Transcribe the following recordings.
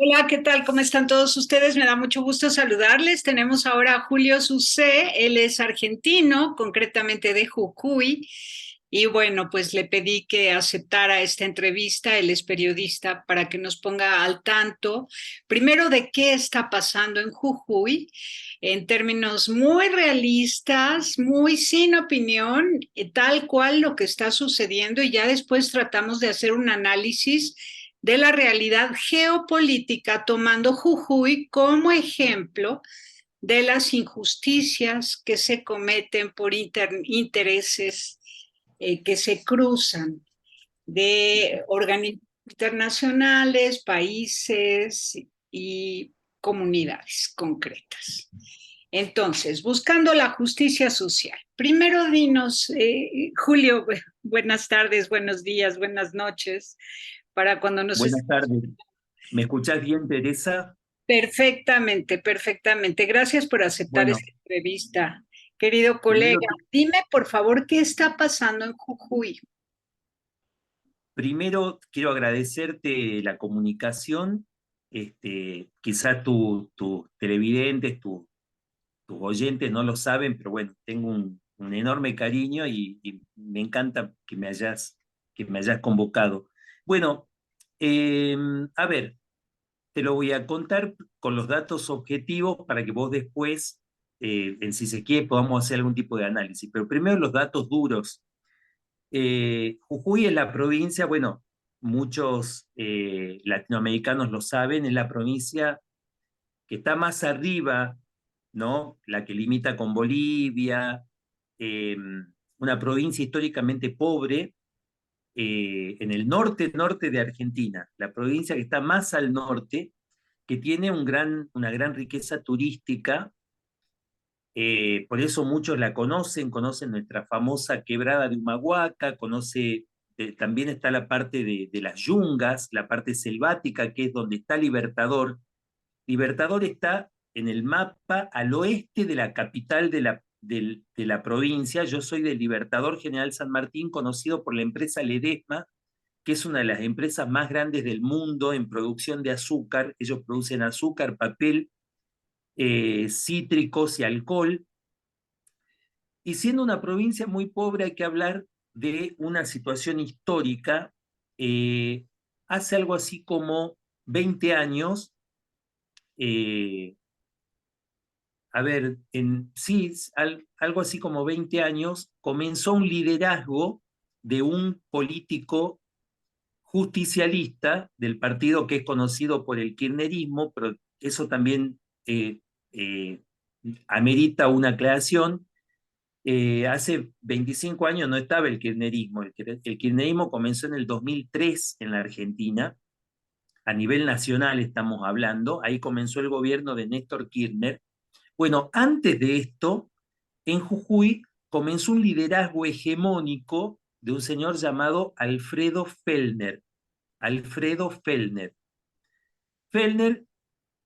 Hola, ¿qué tal? ¿Cómo están todos ustedes? Me da mucho gusto saludarles. Tenemos ahora a Julio Susé, él es argentino, concretamente de Jujuy, y bueno, pues le pedí que aceptara esta entrevista, él es periodista, para que nos ponga al tanto, primero de qué está pasando en Jujuy, en términos muy realistas, muy sin opinión, tal cual lo que está sucediendo, y ya después tratamos de hacer un análisis de la realidad geopolítica, tomando Jujuy como ejemplo de las injusticias que se cometen por intereses que se cruzan de organismos internacionales, países y comunidades concretas. Entonces, buscando la justicia social. Primero dinos, Julio, buenas tardes, buenos días, buenas noches, para cuando nos Buenas tardes. ¿Me escuchás bien, Teresa? perfectamente, perfectamente. Gracias por aceptar esta Bueno, entrevista, querido colega. primero, Dime, por favor, ¿qué está pasando en Jujuy? primero quiero agradecerte la comunicación. Quizá tus televidentes, tus oyentes no lo saben, pero bueno, tengo un enorme cariño y me encanta que me hayas convocado. Bueno, eh, a ver, te lo voy a contar con los datos objetivos para que vos después, en si se quiere, podamos hacer algún tipo de análisis. Pero primero los datos duros. Jujuy es la provincia, bueno, muchos latinoamericanos lo saben, es la provincia que está más arriba, ¿no? La que limita con Bolivia, eh, una provincia históricamente pobre, en el norte de Argentina, la provincia que está más al norte, que tiene una gran riqueza turística. Por eso muchos la conocen nuestra famosa quebrada de Humahuaca, también está la parte de las yungas, la parte selvática, que es donde está Libertador. Libertador está en el mapa al oeste de la capital de la provincia. Yo soy del Libertador General San Martín, conocido por la empresa Ledesma, que es una de las empresas más grandes del mundo en producción de azúcar. Ellos producen azúcar, papel, cítricos y alcohol. Y siendo una provincia muy pobre, hay que hablar de una situación histórica. Eh, Hace algo así como 20 años, eh, a ver, sí, algo así como 20 años, comenzó un liderazgo de un político justicialista del partido que es conocido por el kirchnerismo, pero eso también eh, eh, amerita una aclaración. Hace 25 años no estaba el kirchnerismo. El kirchnerismo comenzó en el 2003 en la Argentina, a nivel nacional estamos hablando. Ahí comenzó el gobierno de Néstor Kirchner. Bueno, antes de esto, en Jujuy comenzó un liderazgo hegemónico de un señor llamado Alfredo Fellner. Alfredo Fellner. Fellner,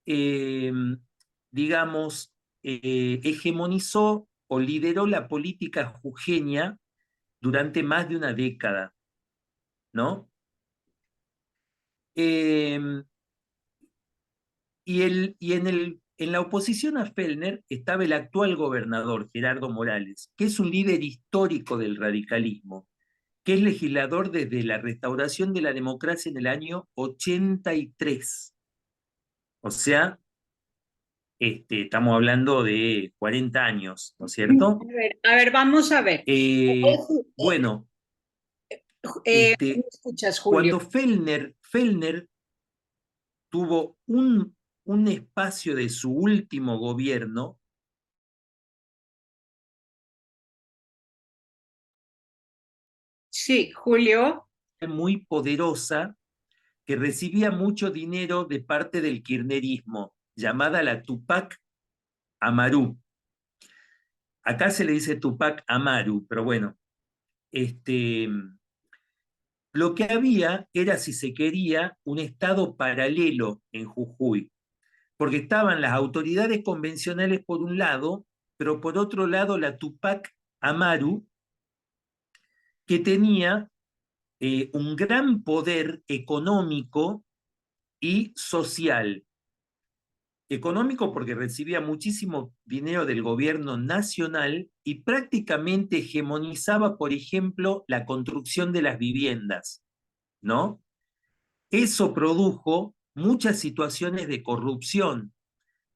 eh, digamos, hegemonizó o lideró la política jujeña durante más de una década, ¿no? Eh, en la oposición a Fellner estaba el actual gobernador, Gerardo Morales, que es un líder histórico del radicalismo, que es legislador desde la restauración de la democracia en el año 83. O sea, estamos hablando de 40 años, ¿no es cierto? A ver, vamos a ver. Bueno, ¿Me este, escuchas, Julio? cuando Fellner tuvo un espacio de su último gobierno Sí, Julio. muy poderosa, que recibía mucho dinero de parte del kirchnerismo, llamada la Tupac Amaru. Acá se le dice Tupac Amaru, pero bueno, este, lo que había era, si se quería, un estado paralelo en Jujuy, porque estaban las autoridades convencionales por un lado, pero por otro lado la Tupac Amaru, que tenía un gran poder económico y social. Económico porque recibía muchísimo dinero del gobierno nacional y prácticamente hegemonizaba, por ejemplo, la construcción de las viviendas, ¿no? Eso produjo muchas situaciones de corrupción,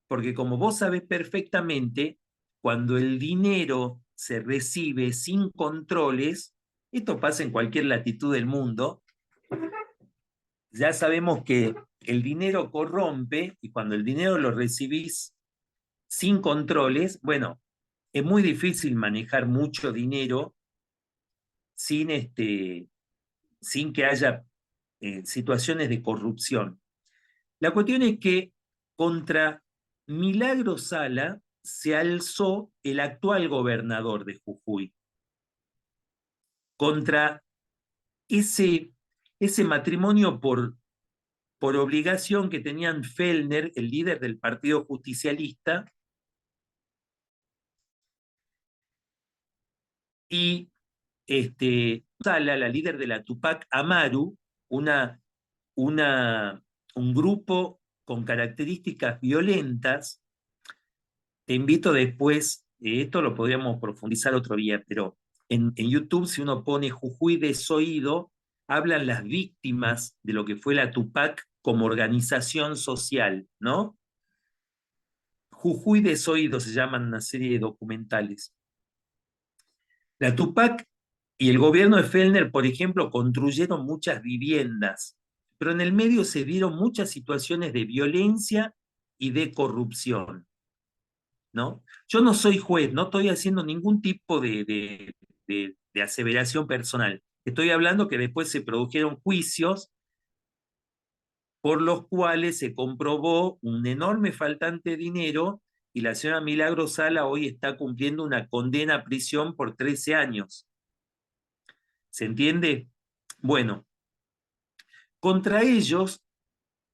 porque como vos sabés perfectamente, cuando el dinero se recibe sin controles, esto pasa en cualquier latitud del mundo, ya sabemos que el dinero corrompe y cuando el dinero lo recibís sin controles, bueno, es muy difícil manejar mucho dinero sin, sin que haya situaciones de corrupción. La cuestión es que contra Milagro Sala se alzó el actual gobernador de Jujuy, contra ese matrimonio por obligación que tenían Fellner, el líder del Partido Justicialista, y Sala, la líder de la Tupac Amaru, una, una, un grupo con características violentas. Te invito después, esto lo podríamos profundizar otro día, pero en YouTube, si uno pone Jujuy Desoído, hablan las víctimas de lo que fue la Tupac como organización social, ¿no? Jujuy Desoído se llaman una serie de documentales. La Tupac y el gobierno de Fellner, por ejemplo, construyeron muchas viviendas, pero en el medio se dieron muchas situaciones de violencia y de corrupción, ¿no? Yo no soy juez, no estoy haciendo ningún tipo de aseveración personal. Estoy hablando que después se produjeron juicios por los cuales se comprobó un enorme faltante de dinero y la señora Milagro Sala hoy está cumpliendo una condena a prisión por 13 años. ¿Se entiende? Bueno, contra ellos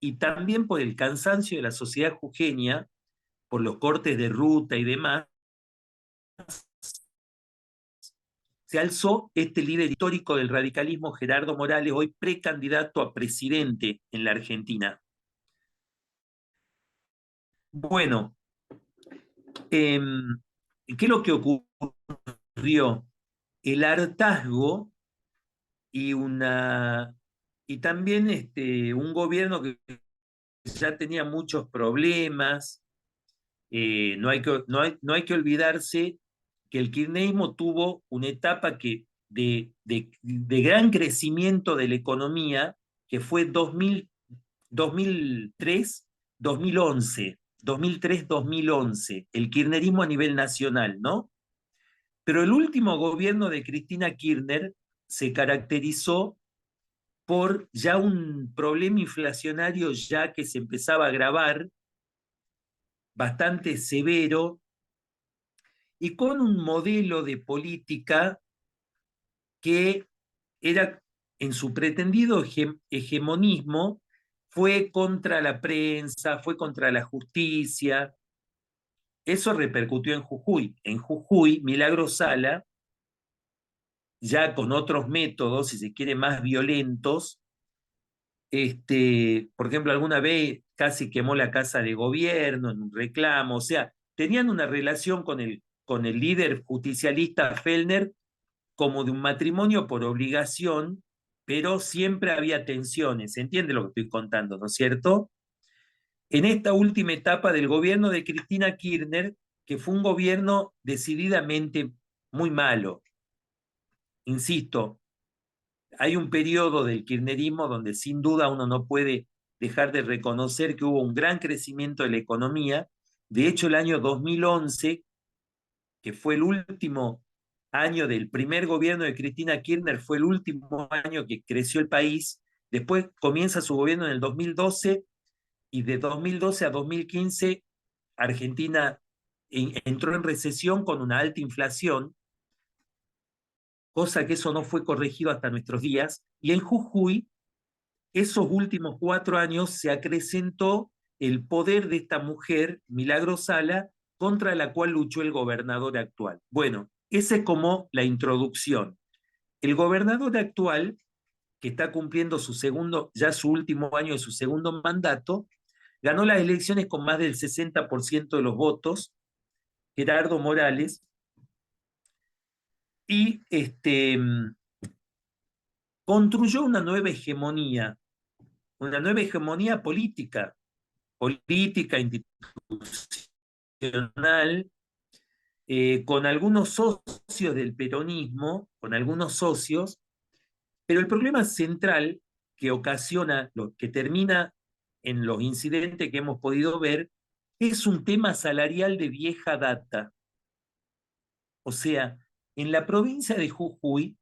y también por el cansancio de la sociedad jujeña, por los cortes de ruta y demás, se alzó este líder histórico del radicalismo, Gerardo Morales, hoy precandidato a presidente en la Argentina. Bueno, ¿qué es lo que ocurrió? El hartazgo y y también un gobierno que ya tenía muchos problemas. No hay que olvidarse que el kirchnerismo tuvo una etapa de gran crecimiento de la economía, que fue 2003, 2011, 2003, 2011, el kirchnerismo a nivel nacional, ¿no? Pero el último gobierno de Cristina Kirchner se caracterizó por ya un problema inflacionario ya que se empezaba a agravar, bastante severo, y con un modelo de política que era, en su pretendido hegemonismo, fue contra la prensa, fue contra la justicia. Eso repercutió en Jujuy. En Jujuy, Milagro Sala, ya con otros métodos, si se quiere, más violentos, por ejemplo, alguna vez casi quemó la casa de gobierno en un reclamo, o sea, tenían una relación con el líder justicialista Fellner como de un matrimonio por obligación, pero siempre había tensiones. ¿Se entiende lo que estoy contando, no es cierto? En esta última etapa del gobierno de Cristina Kirchner, que fue un gobierno decididamente muy malo, insisto, hay un periodo del kirchnerismo donde sin duda uno no puede dejar de reconocer que hubo un gran crecimiento de la economía. De hecho, el año 2011, que fue el último año del primer gobierno de Cristina Kirchner, fue el último año que creció el país. Después comienza su gobierno en el 2012 y de 2012 a 2015 Argentina entró en recesión con una alta inflación, cosa que eso no fue corregido hasta nuestros días. Y en Jujuy, esos últimos 4 años se acrecentó el poder de esta mujer, Milagro Sala, contra la cual luchó el gobernador actual. Bueno, esa es como la introducción. El gobernador actual que está cumpliendo ya su último año de su segundo mandato, ganó las elecciones con más del 60% de los votos, Gerardo Morales, y construyó una nueva hegemonía política, institucional, con algunos socios del peronismo, con algunos socios, pero el problema central que ocasiona, lo que termina en los incidentes que hemos podido ver, es un tema salarial de vieja data. O sea, en la provincia de Jujuy,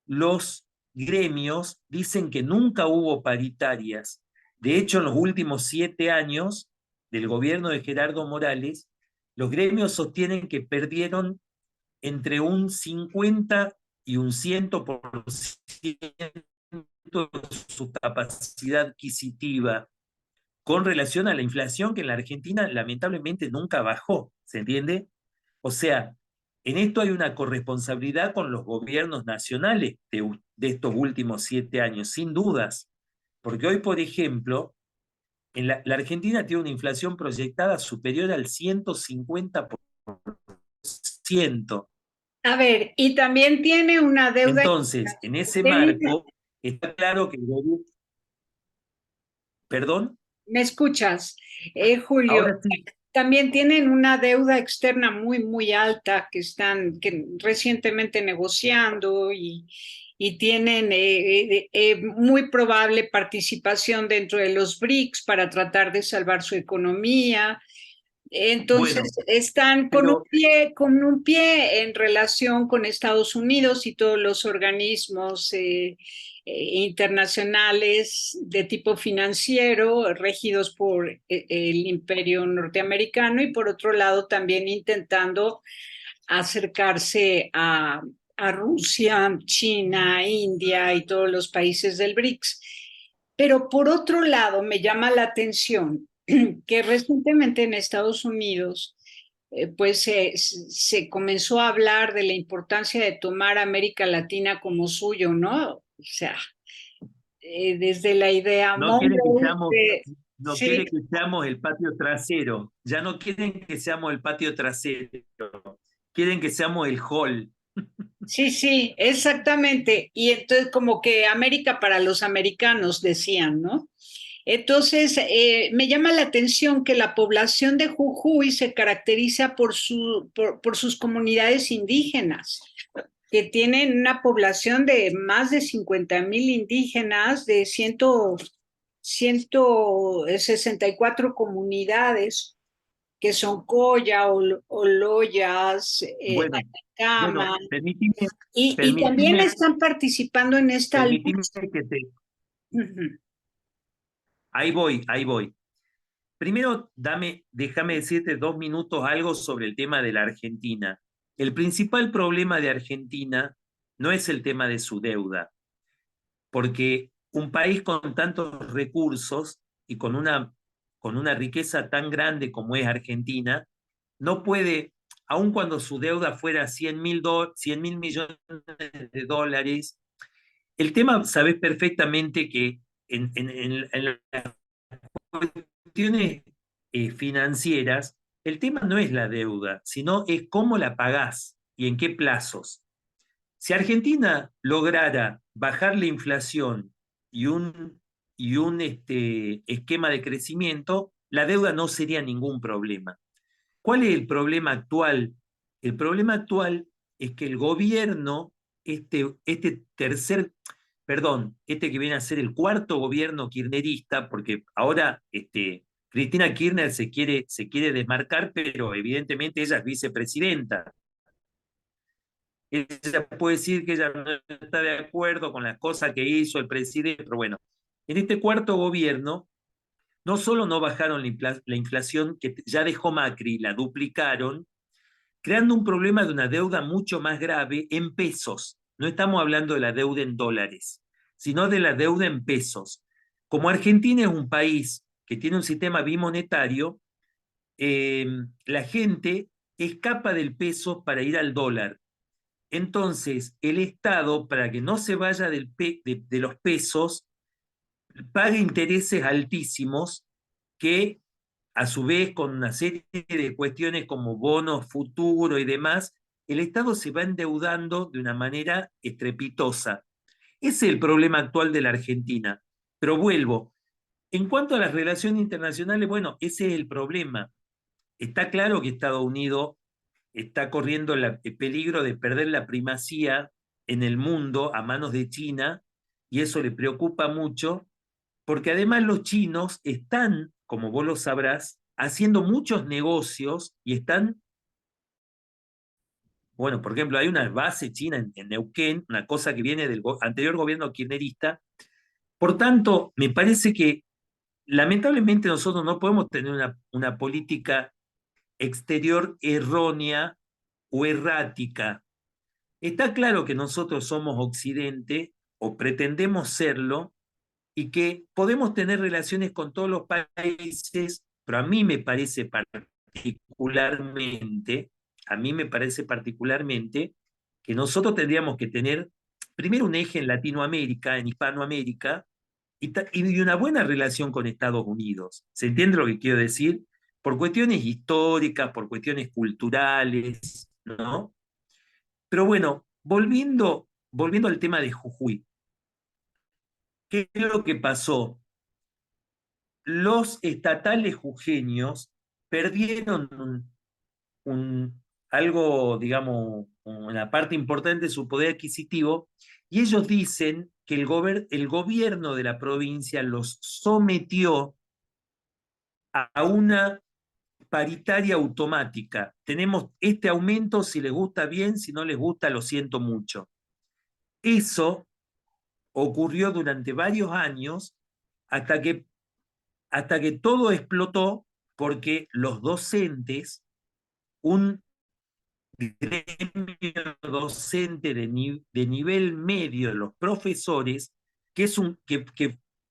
los gremios dicen que nunca hubo paritarias. De hecho, en los últimos 7 años del gobierno de Gerardo Morales, los gremios sostienen que perdieron entre un 50 y un 100% de su capacidad adquisitiva con relación a la inflación que en la Argentina lamentablemente nunca bajó, ¿se entiende? O sea, en esto hay una corresponsabilidad con los gobiernos nacionales de estos últimos 7 años, sin dudas, porque hoy, por ejemplo, la Argentina tiene una inflación proyectada superior al 150%. A ver, y también tiene una deuda. Entonces, en ese Tiene- marco, está claro que el gobierno... ¿Perdón? ¿Me escuchas, Julio? Ahora sí. También tienen una deuda externa muy, muy alta que están recientemente negociando y tienen muy probable participación dentro de los BRICS para tratar de salvar su economía. Bueno, Entonces, están pero con un pie en relación con Estados Unidos y todos los organismos internacionales de tipo financiero regidos por el imperio norteamericano y por otro lado también intentando acercarse a Rusia, China, India y todos los países del BRICS. Pero por otro lado, me llama la atención que recientemente en Estados Unidos pues se comenzó a hablar de la importancia de tomar América Latina como suyo, ¿no? O sea, desde la idea no quieren que Monroe seamos, de, no sí, quiere que seamos el patio trasero, ya no quieren que seamos el patio trasero, quieren que seamos el hall. sí, sí, exactamente. Y entonces como que América para los americanos decían, ¿no? Entonces, me llama la atención que la población de Jujuy se caracteriza por sus comunidades indígenas, que tienen una población de más de 50,000 indígenas, de 164 comunidades, que son Coya, Oloyas, Bueno, bueno, Atacama, y también están participando en esta permitime lucha. que te... Ujú. Ahí voy. Primero, déjame decirte 2 minutos algo sobre el tema de la Argentina. El principal problema de Argentina no es el tema de su deuda, porque un país con tantos recursos y con una riqueza tan grande como es Argentina, no puede, aun cuando su deuda fuera 100 mil millones de dólares, el tema, sabes perfectamente que en las cuestiones financieras, el tema no es la deuda, sino es cómo la pagás y en qué plazos. Si Argentina lograra bajar la inflación y un esquema de crecimiento, la deuda no sería ningún problema. ¿Cuál es el problema actual? El problema actual es que el gobierno, este que viene a ser el cuarto gobierno kirchnerista, porque ahora Cristina Kirchner se quiere desmarcar, pero evidentemente ella es vicepresidenta. Ella puede decir que ella no está de acuerdo con las cosas que hizo el presidente, pero bueno, en este cuarto gobierno no solo no bajaron la inflación que ya dejó Macri, la duplicaron, creando un problema de una deuda mucho más grave en pesos. No estamos hablando de la deuda en dólares, sino de la deuda en pesos. Como Argentina es un país que tiene un sistema bimonetario, la gente escapa del peso para ir al dólar. Entonces, el Estado, para que no se vaya de los pesos, paga intereses altísimos que, a su vez, con una serie de cuestiones como bonos futuro y demás, el Estado se va endeudando de una manera estrepitosa. Ese es el problema actual de la Argentina. Pero vuelvo, en cuanto a las relaciones internacionales, bueno, ese es el problema. Está claro que Estados Unidos está corriendo el peligro de perder la primacía en el mundo a manos de China, y eso le preocupa mucho, porque además los chinos están, como vos lo sabrás, haciendo muchos negocios y están, bueno, por ejemplo, hay una base china en Neuquén, una cosa que viene del anterior gobierno kirchnerista. Por tanto, me parece que lamentablemente nosotros no podemos tener una política exterior errónea o errática. Está claro que nosotros somos Occidente o pretendemos serlo y que podemos tener relaciones con todos los países, pero a mí me parece particularmente que nosotros tendríamos que tener primero un eje en Latinoamérica, en Hispanoamérica, y una buena relación con Estados Unidos. ¿Se entiende lo que quiero decir? Por cuestiones históricas, por cuestiones culturales, ¿no? Pero bueno, volviendo al tema de Jujuy, ¿qué es lo que pasó? Los estatales jujeños perdieron un- algo, digamos, una parte importante de su poder adquisitivo, y ellos dicen que el gobierno de la provincia los sometió a una paritaria automática. Tenemos este aumento, si les gusta bien, si no les gusta, lo siento mucho. Eso ocurrió durante varios años hasta que, hasta que todo explotó porque los docentes, un gremio docente de nivel medio, los profesores,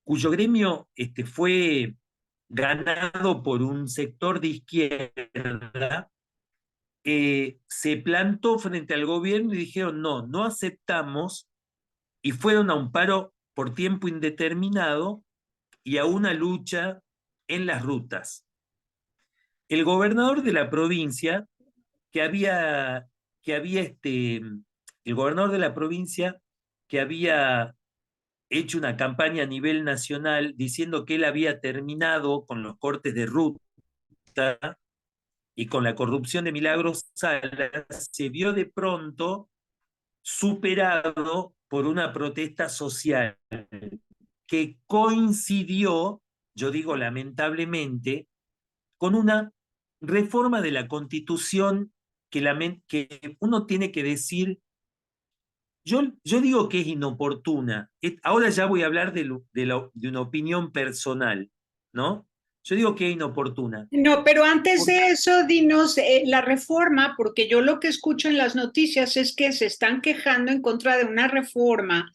cuyo gremio fue ganado por un sector de izquierda, se plantó frente al gobierno y dijeron, no, no aceptamos, y fueron a un paro por tiempo indeterminado y a una lucha en las rutas. El gobernador de la provincia, que había, que había el gobernador de la provincia que había hecho una campaña a nivel nacional diciendo que él había terminado con los cortes de ruta y con la corrupción de Milagros Salas, se vio de pronto superado por una protesta social que coincidió, yo digo lamentablemente, con una reforma de la Constitución que uno tiene que decir, yo digo que es inoportuna. Ahora ya voy a hablar de una opinión personal, ¿no? Yo digo que es inoportuna. No, pero antes Por- de eso, dinos la reforma, porque yo lo que escucho en las noticias es que se están quejando en contra de una reforma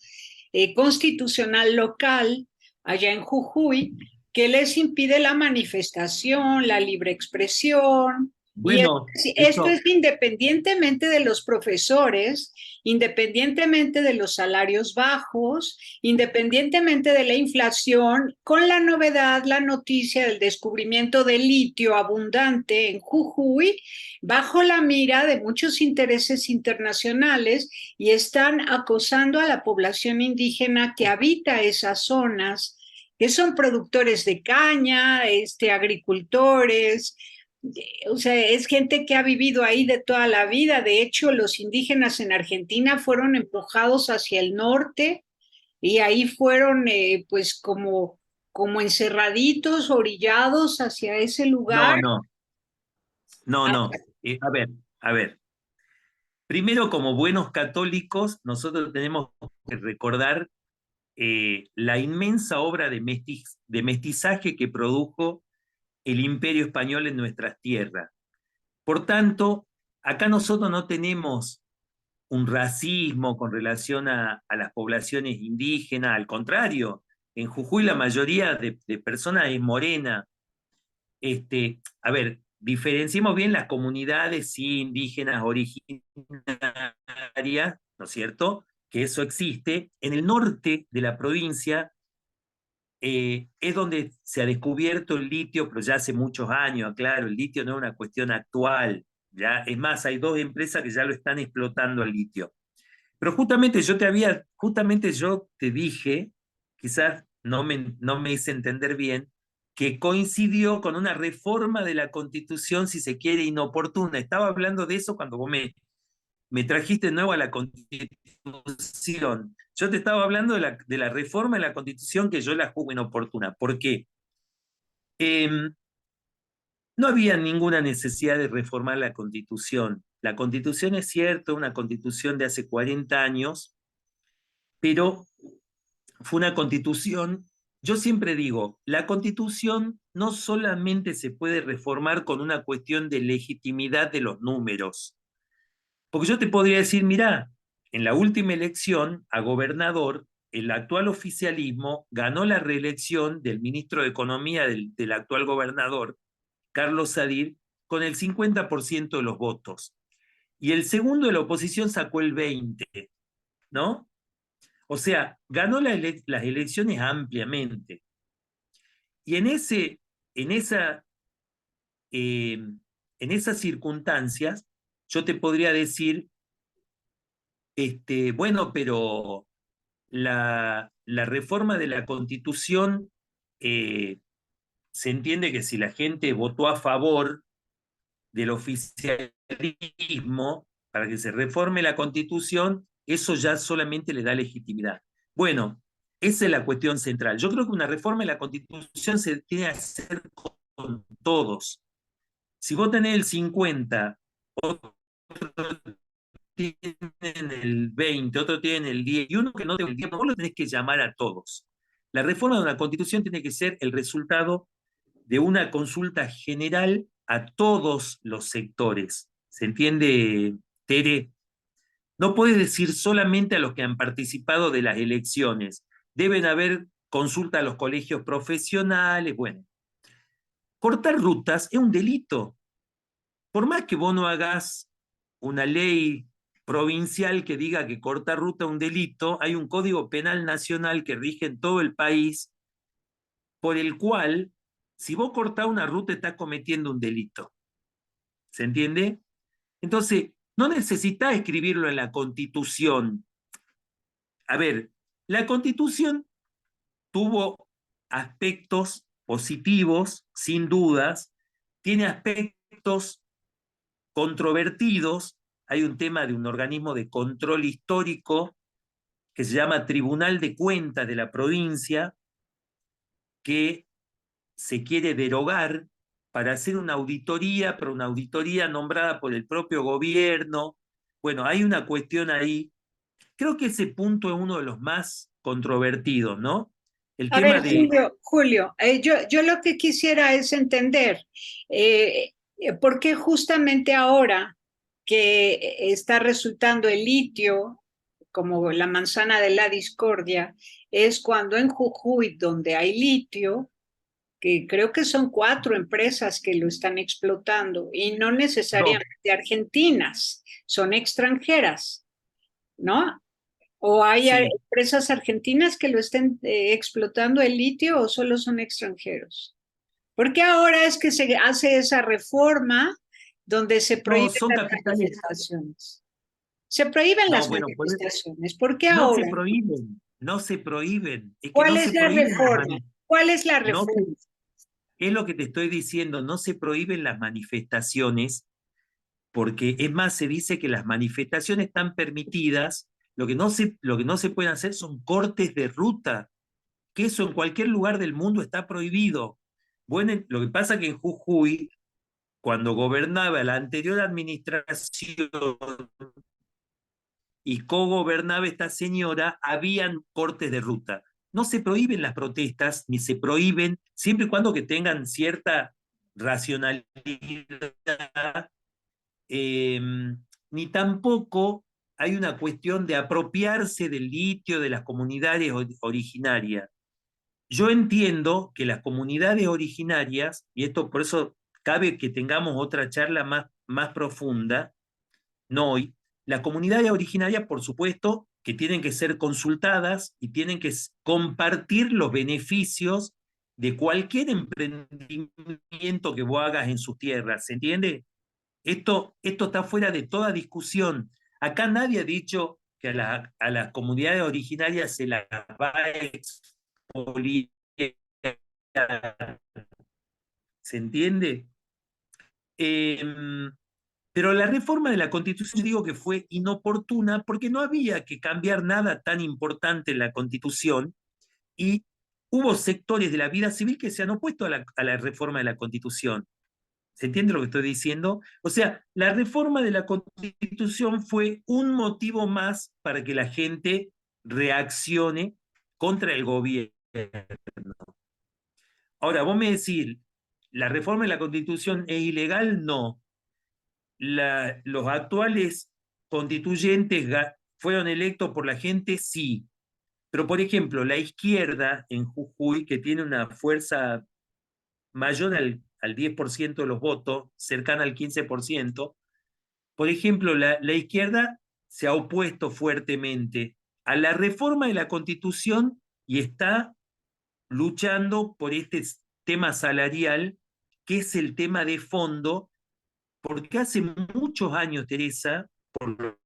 constitucional local allá en Jujuy que les impide la manifestación, la libre expresión. Y bueno, esto eso, es independientemente de los profesores, independientemente de los salarios bajos, independientemente de la inflación, con la novedad, la noticia del descubrimiento de litio abundante en Jujuy, bajo la mira de muchos intereses internacionales, y están acosando a la población indígena que habita esas zonas, que son productores de caña, agricultores, o sea, es gente que ha vivido ahí de toda la vida. De hecho, los indígenas en Argentina fueron empujados hacia el norte y ahí fueron pues como encerraditos, orillados hacia ese no, lugar. no, no, no. A ver. Primero, como buenos católicos, nosotros tenemos que recordar la inmensa obra de mestizaje que produjo el Imperio Español en nuestras tierras. Por tanto, acá nosotros no tenemos un racismo con relación a las poblaciones indígenas, al contrario, en Jujuy la mayoría de personas es morena. A ver, diferenciemos bien las comunidades sí, indígenas originarias ¿no es cierto? Que eso existe. En el norte de la provincia es donde se ha descubierto el litio, pero ya hace muchos años, claro, el litio no es una cuestión actual. Ya, es más, hay dos empresas que ya lo están explotando el litio. Pero justamente yo te dije, quizás no me hice entender bien, que coincidió con una reforma de la Constitución, si se quiere, inoportuna. Estaba hablando de eso cuando vos me trajiste de nuevo a la Constitución. Yo te estaba hablando de la reforma de la Constitución que yo la juzgo inoportuna. ¿Por qué? Eh, no había ninguna necesidad de reformar la Constitución. La Constitución es cierto, una Constitución de hace 40 años, pero fue una Constitución. Yo siempre digo, la Constitución no solamente se puede reformar con una cuestión de legitimidad de los números, porque yo te podría decir, mirá, en la última elección a gobernador, el actual oficialismo ganó la reelección del ministro de Economía del actual gobernador, Carlos Sadir, con el 50% de los votos. Y el segundo de la oposición sacó el 20%, ¿no? O sea, ganó las elecciones ampliamente. Y en, esa, en esas circunstancias, yo te podría decir, bueno, pero la reforma de la Constitución, eh, se entiende que si la gente votó a favor del oficialismo para que se reforme la Constitución, eso ya solamente le da legitimidad. Bueno, esa es la cuestión central. Yo creo que una reforma de la Constitución se tiene que hacer con todos. Si vos tenés el 50, otro tienen el 20, otro tienen el 10, y uno que no tiene el 10, vos lo tenés que llamar a todos. La reforma de una constitución tiene que ser el resultado de una consulta general a todos los sectores. ¿Se entiende, Tere? No puedes decir solamente a los que han participado de las elecciones. Deben haber consulta a los colegios profesionales. Bueno, cortar rutas es un delito. Por más que vos no hagas una ley provincial que diga que cortar ruta es un delito, hay un código penal nacional que rige en todo el país, por el cual, si vos cortás una ruta, estás cometiendo un delito. ¿Se entiende? Entonces, no necesitas escribirlo en la Constitución. A ver, la Constitución tuvo aspectos positivos, sin dudas, tiene aspectos controvertidos. Hay un tema de un organismo de control histórico que se llama Tribunal de Cuentas de la provincia, que se quiere derogar para hacer una auditoría, pero una auditoría nombrada por el propio gobierno. Bueno, hay una cuestión ahí. Creo que ese punto es uno de los más controvertidos, ¿no? El A ver, tema de... Julio, yo lo que quisiera es entender por qué justamente ahora que está resultando el litio como la manzana de la discordia, es cuando en Jujuy, donde hay litio, que creo que son 4 empresas que lo están explotando y no No, necesariamente argentinas, son extranjeras, ¿no? ¿O hay sí. empresas argentinas que lo estén explotando el litio o solo son extranjeros? Porque ahora es que se hace esa reforma donde se No, prohíben son las capitales. manifestaciones. Se prohíben No, las bueno, manifestaciones. ¿Por qué no se ahora? prohíben, no se prohíben. Es que ¿Cuál no es se la prohíben las reforma? manifestaciones. ¿Cuál es la No se, reforma? es lo que te estoy diciendo, no se prohíben las manifestaciones, porque es más, se dice que las manifestaciones están permitidas, lo que no se pueden hacer son cortes de ruta, que eso en cualquier lugar del mundo está prohibido. Bueno, lo que pasa es que en Jujuy, cuando gobernaba la anterior administración y cogobernaba esta señora, habían cortes de ruta. No se prohíben las protestas, ni se prohíben, siempre y cuando que tengan cierta racionalidad, eh, ni tampoco hay una cuestión de apropiarse del litio de las comunidades originarias. Yo entiendo que las comunidades originarias, y esto por eso cabe que tengamos otra charla más profunda, no hoy, Las comunidades originarias, por supuesto, que tienen que ser consultadas y tienen que compartir los beneficios de cualquier emprendimiento que vos hagas en sus tierras, ¿se entiende? Esto está fuera de toda discusión. Acá nadie ha dicho que a las comunidades originarias se las va a expoliar, ¿se entiende? Eh, pero la reforma de la Constitución, yo digo que fue inoportuna porque no había que cambiar nada tan importante en la Constitución y hubo sectores de la vida civil que se han opuesto a la reforma de la Constitución. ¿Se entiende lo que estoy diciendo? O sea, la reforma de la Constitución fue un motivo más para que la gente reaccione contra el gobierno. Ahora, vos me decís, ¿la reforma de la Constitución es ilegal? No. Los actuales constituyentes fueron electos por la gente, sí. Pero, por ejemplo, la izquierda en Jujuy, que tiene una fuerza mayor al 10% de los votos, cercana al 15%, por ejemplo, la izquierda se ha opuesto fuertemente a la reforma de la Constitución y está luchando por este tema salarial, que es el tema de fondo, porque hace muchos años, Teresa, por lo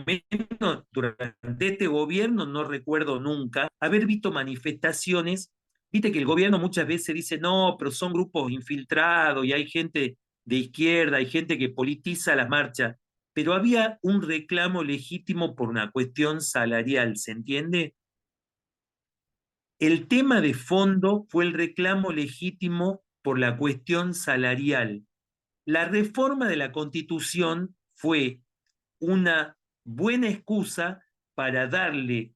menos durante este gobierno, no recuerdo nunca haber visto manifestaciones. Viste que el gobierno muchas veces dice, no, pero son grupos infiltrados y hay gente de izquierda, hay gente que politiza las marchas, pero había un reclamo legítimo por una cuestión salarial, ¿se entiende? El tema de fondo fue el reclamo legítimo por la cuestión salarial. La reforma de la Constitución fue una buena excusa para darle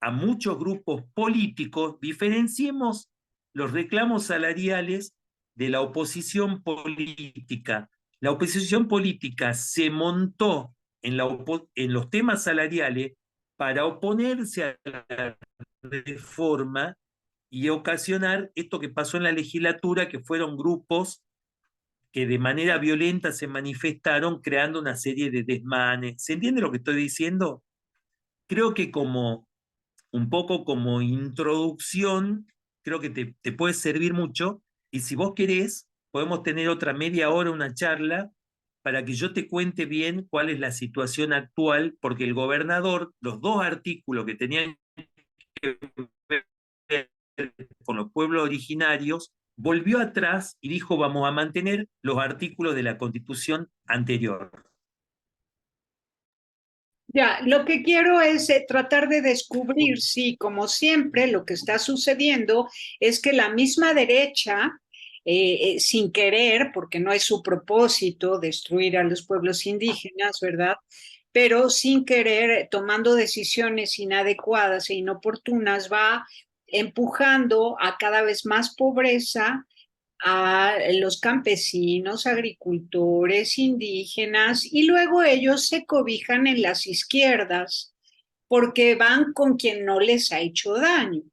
a muchos grupos políticos, diferenciemos los reclamos salariales de la oposición política. La oposición política se montó en los temas salariales para oponerse a la reforma y ocasionar esto que pasó en la legislatura, que fueron grupos que de manera violenta se manifestaron creando una serie de desmanes. ¿Se entiende lo que estoy diciendo? Creo que como un poco como introducción, creo que te puede servir mucho. Y si vos querés, podemos tener otra media hora, una charla, para que yo te cuente bien cuál es la situación actual, porque el gobernador, los dos artículos que tenían que ver con los pueblos originarios, volvió atrás y dijo, vamos a mantener los artículos de la Constitución anterior. Ya, lo que quiero es tratar de descubrir si, como siempre, lo que está sucediendo es que la misma derecha, sin querer, porque no es su propósito destruir a los pueblos indígenas, ¿verdad? Pero sin querer, tomando decisiones inadecuadas e inoportunas, va empujando a cada vez más pobreza a los campesinos, agricultores, indígenas, y luego ellos se cobijan en las izquierdas porque van con quien no les ha hecho daño.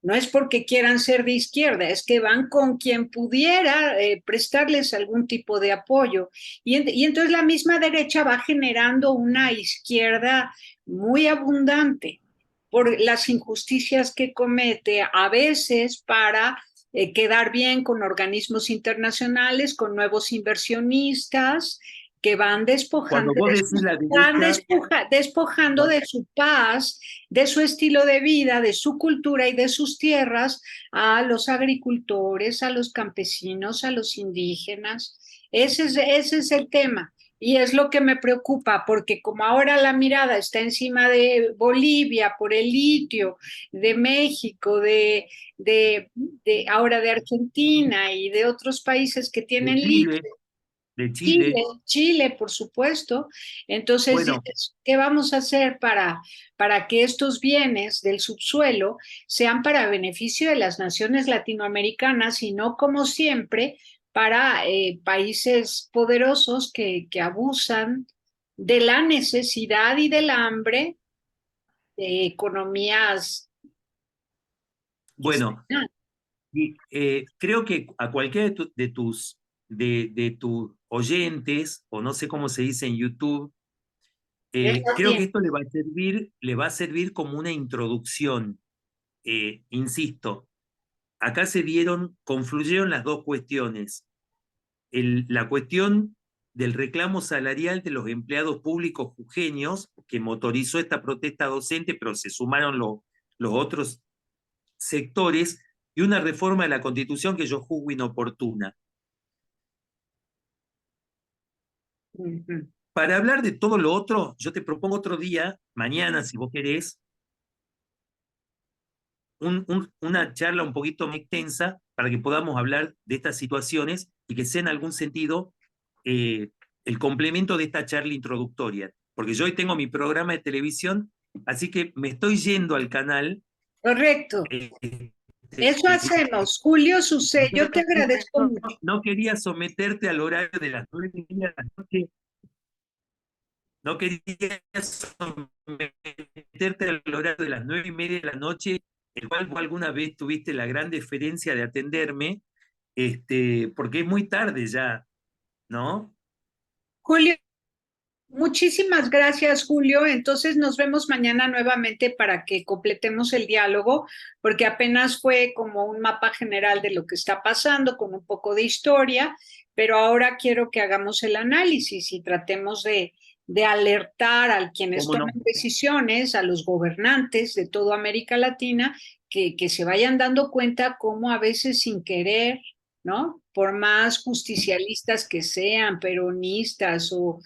No es porque quieran ser de izquierda, es que van con quien pudiera prestarles algún tipo de apoyo. Y entonces la misma derecha va generando una izquierda muy abundante por las injusticias que comete a veces para quedar bien con organismos internacionales, con nuevos inversionistas que van Cuando vos decís la derecha, despojando de su paz, de su estilo de vida, de su cultura y de sus tierras a los agricultores, a los campesinos, a los indígenas. Ese es el tema. Y es lo que me preocupa, porque como ahora la mirada está encima de Bolivia por el litio, de México, ahora de Argentina y de otros países que de tienen litio, Chile, de Chile, Chile, Chile, por supuesto. Entonces bueno, dices, ¿qué vamos a hacer para que estos bienes del subsuelo sean para beneficio de las naciones latinoamericanas y no como siempre para países poderosos que abusan de la necesidad y del hambre de economías que bueno, están. y, creo que a cualquiera de tus oyentes, o no sé cómo se dice en YouTube, Está Creo bien. que esto le va a servir como una introducción. Insisto, acá confluyeron las dos cuestiones. La cuestión del reclamo salarial de los empleados públicos jujeños, que motorizó esta protesta docente, pero se sumaron los otros sectores, y una reforma de la Constitución que yo juzgo inoportuna. Ujú. Para hablar de todo lo otro, yo te propongo otro día, mañana, si vos querés, una charla un poquito más extensa para que podamos hablar de estas situaciones y que sea en algún sentido eh, el complemento de esta charla introductoria. Porque yo hoy tengo mi programa de televisión, así que me estoy yendo al canal. Correcto. eh, Eso hacemos. Julio Sucé, yo te agradezco no, mucho. no quería someterte al horario de las 9:30 de la noche, no quería someterte al horario de las 9:30 de la noche, el cual vos alguna vez tuviste la gran deferencia de atenderme, porque es muy tarde ya, ¿no? Julio, muchísimas gracias, Julio. Entonces nos vemos mañana nuevamente para que completemos el diálogo, porque apenas fue como un mapa general de lo que está pasando, con un poco de historia, pero ahora quiero que hagamos el análisis y tratemos de alertar a quienes ¿Cómo toman no? decisiones, a los gobernantes de toda América Latina, que se vayan dando cuenta cómo a veces sin querer, ¿no? Por más justicialistas que sean, peronistas o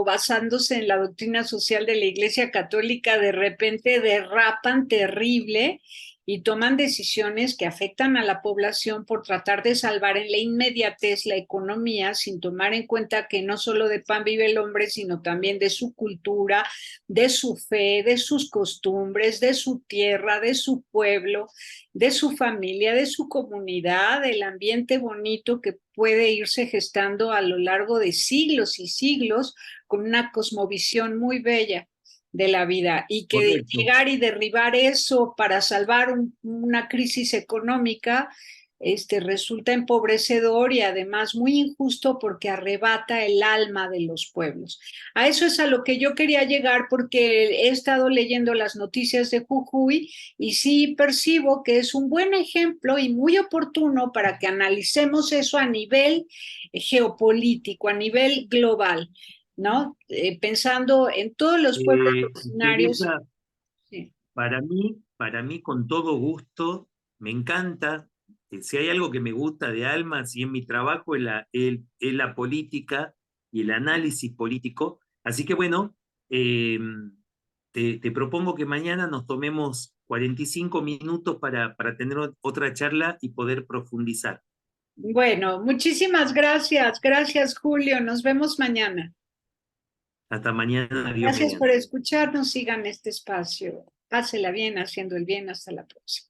basándose en la doctrina social de la Iglesia Católica, de repente derrapan terrible y toman decisiones que afectan a la población por tratar de salvar en la inmediatez la economía, sin tomar en cuenta que no solo de pan vive el hombre, sino también de su cultura, de su fe, de sus costumbres, de su tierra, de su pueblo, de su familia, de su comunidad, del ambiente bonito que puede irse gestando a lo largo de siglos y siglos con una cosmovisión muy bella de la vida y que Correcto. llegar y derribar eso para salvar una crisis económica resulta empobrecedor y además muy injusto porque arrebata el alma de los pueblos. A eso es a lo que yo quería llegar porque he estado leyendo las noticias de Jujuy y sí percibo que es un buen ejemplo y muy oportuno para que analicemos eso a nivel geopolítico, a nivel global, ¿no? Pensando en todos los pueblos originarios. Teresa, Sí. para mí, con todo gusto, me encanta. Si hay algo que me gusta de alma, si en mi trabajo es la política y el análisis político. Así que bueno, eh, te propongo que mañana nos tomemos 45 minutos para tener otra charla y poder profundizar. Bueno, muchísimas gracias. Gracias, Julio. Nos vemos mañana. Hasta mañana, Dios Gracias por mediante. escucharnos. Sigan este espacio. Pásela bien haciendo el bien. Hasta la próxima.